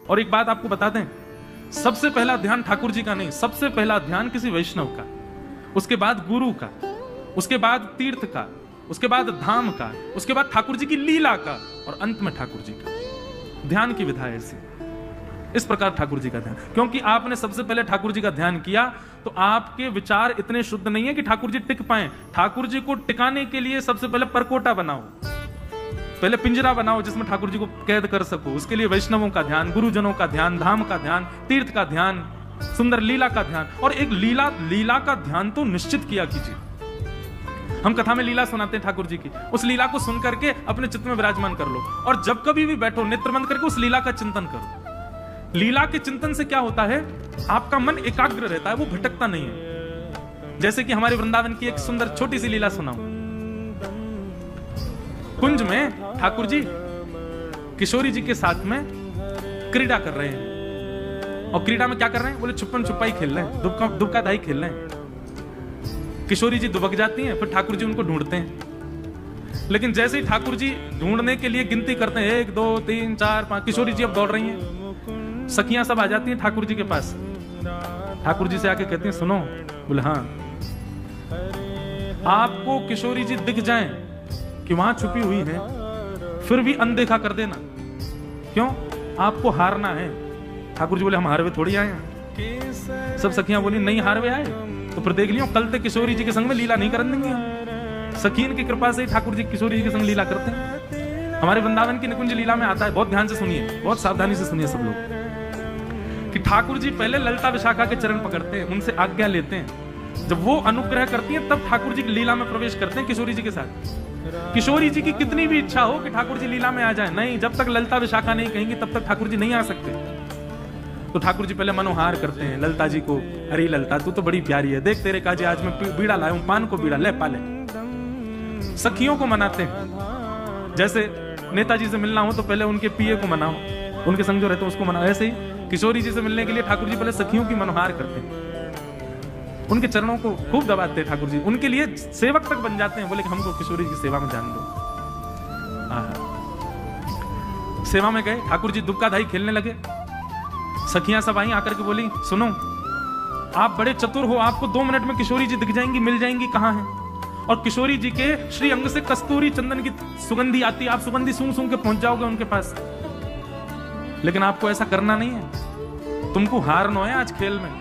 और एक बात आपको बता दें, सबसे पहला ध्यान ठाकुर जी का नहीं, सबसे पहला ध्यान किसी वैष्णव का, उसके बाद गुरु का, उसके बाद तीर्थ का, उसके बाद धाम का, उसके बाद ठाकुर जी की लीला का, और अंत में ठाकुर जी का। ध्यान की विधा ऐसी, इस प्रकार ठाकुर जी का ध्यान। क्योंकि आपने सबसे पहले ठाकुर जी का ध्यान किया तो आपके विचार इतने शुद्ध नहीं है कि ठाकुर जी टिक पाए। ठाकुर जी को टिकाने के लिए सबसे पहले परकोटा बनाओ, पहले पिंजरा बनाओ जिसमें ठाकुर जी को कैद कर सको। उसके लिए वैष्णवों का ध्यान, गुरुजनों का ध्यान, धाम का ध्यान, तीर्थ का ध्यान, सुंदर लीला का ध्यान, और एक लीला का ध्यान तो निश्चित किया कीजिए। हम कथा में लीला सुनाते हैं ठाकुर जी की, उस लीला को सुन करके अपने चित्त में विराजमान कर लो, और जब कभी भी बैठो नेत्र बंद करके उस लीला का चिंतन करो। लीला के चिंतन से क्या होता है, आपका मन एकाग्र रहता है, वो भटकता नहीं है। जैसे कि हमारे वृंदावन की एक सुंदर छोटी सी लीला सुनाऊं। कुंज में ठाकुर जी किशोरी जी के साथ में क्रीड़ा कर रहे हैं, और क्रीड़ा में क्या कर रहे हैं, बोले छुपन छुपाई खेल रहे हैं, दुबका दाई खेल रहे हैं। किशोरी जी दुबक जाती हैं, फिर ठाकुर जी उनको ढूंढते हैं। लेकिन जैसे ही ठाकुर जी ढूंढने के लिए गिनती करते हैं, 1 2 3 4 5, किशोरी जी अब दौड़ रही हैं। सखियां सब आ जाती हैं ठाकुर जी के पास, ठाकुर जी से आके कहती हैं, सुनो। बोले हाँ। आपको किशोरी जी दिख जाएं कि वहां छुपी हुई है, फिर भी अनदेखा कर देना। क्यों? आपको हारना है। ठाकुर जी बोले हम हारवे थोड़ी आए हैं। सब सखियां बोली नहीं हारवे आए, तो फिर देख लियो कल तक किशोरी जी के संग में लीला नहीं कर देंगे हम। सखीन की कृपा से ठाकुर जी किशोरी जी के संग लीला करते हैं। हमारे वृंदावन की निकुंज लीला में आता है, बहुत ध्यान से सुनिए, बहुत सावधानी से सुनिए सब लोग, कि ठाकुर जी पहले ललिता विशाखा के चरण पकड़ते हैं, उनसे आज्ञा लेते हैं। जब वो अनुग्रह करती हैं तब ठाकुर जी की लीला में प्रवेश करते हैं किशोरी जी के साथ। किशोरी जी की कितनी भी इच्छा हो कि ठाकुर जी लीला में आ जाए, नहीं, जब तक ललिता विशाखा नहीं कहेंगी तब तक ठाकुर जी नहीं आ सकते। तो ठाकुर जी पहले मनोहार करते हैं ललिता जी को, अरे ललिता तू तो बड़ी प्यारी है, देख तेरे काजी आज मैं बीड़ा लाया हूं, पान को बीड़ा ले पाले। सखियों को मनाते हैं, जैसे नेताजी से मिलना हो तो पहले उनके पीए को मनाओ, उनके संग जो रहते हैं उसको मनाओ। ऐसे ही किशोरी जी से मिलने के लिए ठाकुर जी पहले सखियों की मनोहार करते हैं, उनके चरणों को खूब दबाते हैं ठाकुर जी, उनके लिए सेवक तक बन जाते हैं। बोले कि हमको किशोरी जी की सेवा में जान दो। सेवा में गए, ठाकुर जी दुबका धाई खेलने लगे। सखियां सब आई आकर के बोली, सुनो आप बड़े चतुर हो, आपको 2 मिनट में किशोरी जी दिख जाएंगी, मिल जाएंगी, कहां है? और किशोरी जी के श्री अंग से कस्तूरी चंदन की सुगंधी आती है, आप सुगंधी सूंघ सूंघ के पहुंच जाओगे उनके पास। लेकिन आपको ऐसा करना नहीं है, तुमको हारना है आज खेल में।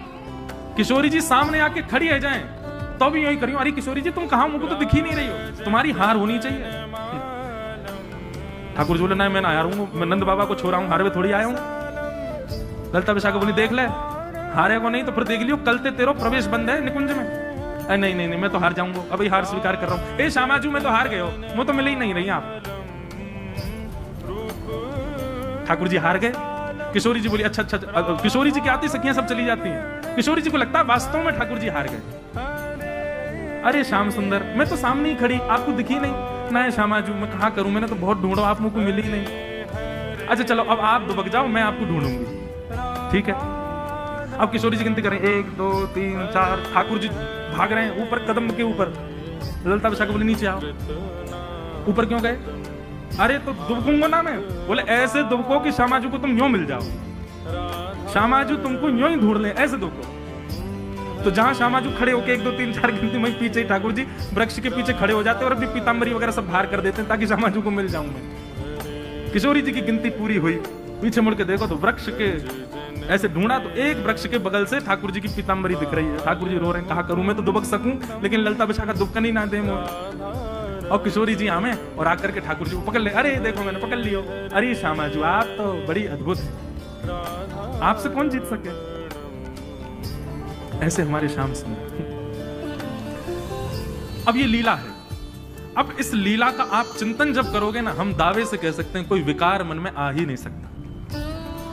किशोरी जी सामने आके खड़ी रह जाएं तो भी यही करियो, अरे किशोरी जी तुम कहां, मुझको तो दिख ही नहीं रही हो, तुम्हारी हार होनी चाहिए। ठाकुर जी बोले नहीं मैं ना हार हूं, मैं नंद बाबा को छोड़ा हूं, हारवे थोड़ी आया हूं। ललिता विशाखा बोली देख ले, हारे को नहीं तो फिर देख लियो कल ते तेरो प्रवेश बंद है निकुंज में। नहीं नहीं नहीं मैं तो हार जाऊंगा, अभी हार स्वीकार कर रहा हूं। ए श्यामाजू मैं तो हार गए हो, मुझे तो मिल ही नहीं रही आप। ठाकुर जी हार गए। किशोरी जी बोली अच्छा अच्छा, किशोरी जी की आती सखियां सब चली जाती हैं। किशोरी जी को लगता है वास्तव में ठाकुर जी हार गए। अरे श्याम सुंदर मैं तो सामने ही खड़ी, आपको दिखी नहीं। ना श्यामाजू मैं कहां करूं, मैंने तो बहुत ढूंढा, आप मुझको मिली ही नहीं। अच्छा चलो अब आप दुबक जाओ, मैं आपको ढूंढूंगी। ठीक है। अब किशोरी जी गिनती करें 1 2 3 4, ठाकुर जी भाग रहे हैं ऊपर कदम के ऊपर। ललिता विशाखा बोली नीचे आओ। ऊपर क्यों गए? अरे तो दुबकूंगा ना मैं। बोले ऐसे दुबको कि श्यामाजू को तुम यूं मिल जाओ, श्यामाजू तुमको यूं ही ढूंढ ले, ऐसे दुबको। तो जहां श्यामाजू खड़े होके 1 2 3 4 गिनती में पीछे ठाकुर जी वृक्ष के पीछे खड़े हो जाते हैं और अपनी पीतांबरी वगैरह सब बाहर कर देते हैं ताकि श्यामाजू को मिल जाऊं मैं। किशोरी जी की गिनती पूरी हुई, पीछे मुड़ के देखो तो वृक्ष के ऐसे ढूंढा तो एक वृक्ष के बगल से ठाकुर जी की पीतांबरी दिख रही है। ठाकुर जी रो रहे हैं, कहा करूं मैं तो दुबक सकूं लेकिन ललिता विशाखा दुबकन ही ना दे मुझे। और किशोरी जी आमे और आकर के ठाकुर जी को पकड़ ले, अरे देखो मैंने पकड़ लियो। अरे श्यामाजू आप तो बड़ी अद्भुत है, आपसे कौन जीत सके। ऐसे हमारे श्याम सिंह। अब ये लीला है, अब इस लीला का आप चिंतन जब करोगे ना, हम दावे से कह सकते हैं कोई विकार मन में आ ही नहीं सकता।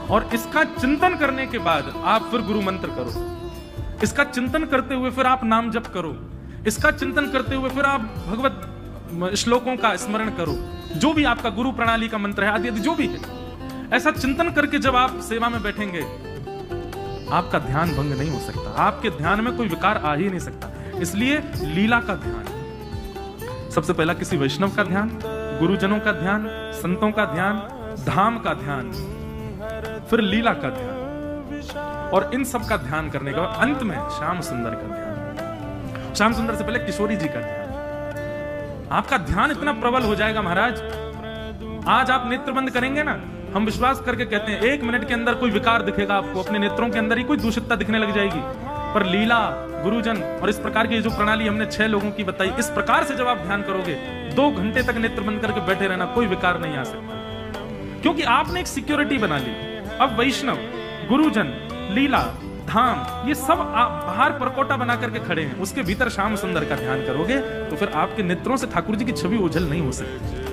और इसका चिंतन करने के बाद आप फिर गुरु मंत्र करो, इसका चिंतन करते हुए फिर आप नाम जप करो, इसका चिंतन करते हुए फिर आप भगवत श्लोकों का स्मरण करो, जो भी आपका गुरु प्रणाली का मंत्र है आदि आदि जो भी है। ऐसा चिंतन करके जब आप सेवा में बैठेंगे आपका ध्यान भंग नहीं हो सकता, आपके ध्यान में कोई विकार आ ही नहीं सकता। इसलिए लीला का ध्यान, सबसे पहला किसी वैष्णव का ध्यान, गुरुजनों का ध्यान, संतों का ध्यान, धाम का ध्यान, फिर लीला का ध्यान, और इन सब का ध्यान करने के बाद अंत में श्याम सुंदर का ध्यान। श्याम सुंदर से पहले किशोरी जी का ध्यान। आपका ध्यान इतना प्रबल हो जाएगा महाराज, आज आप नेत्र बंद करेंगे ना, हम विश्वास करके कहते हैं 1 मिनट के अंदर कोई विकार दिखेगा आपको, अपने नेत्रों के अंदर ही कोई दूषितता दिखने लग जाएगी। पर लीला, गुरुजन और इस प्रकार की जो प्रणाली हमने 6 लोगों की बताई, इस प्रकार से जब आप ध्यान करोगे 2 घंटे तक नेत्र बंद करके बैठे रहना, कोई विकार नहीं आ सकता, क्योंकि आपने एक सिक्योरिटी बना ली। अब वैष्णव, गुरुजन, लीला, धाम, ये सब आप बाहर परकोटा बना करके खड़े हैं, उसके भीतर श्याम सुंदर का ध्यान करोगे तो फिर आपके नेत्रों से ठाकुर जी की छवि ओझल नहीं हो सकती।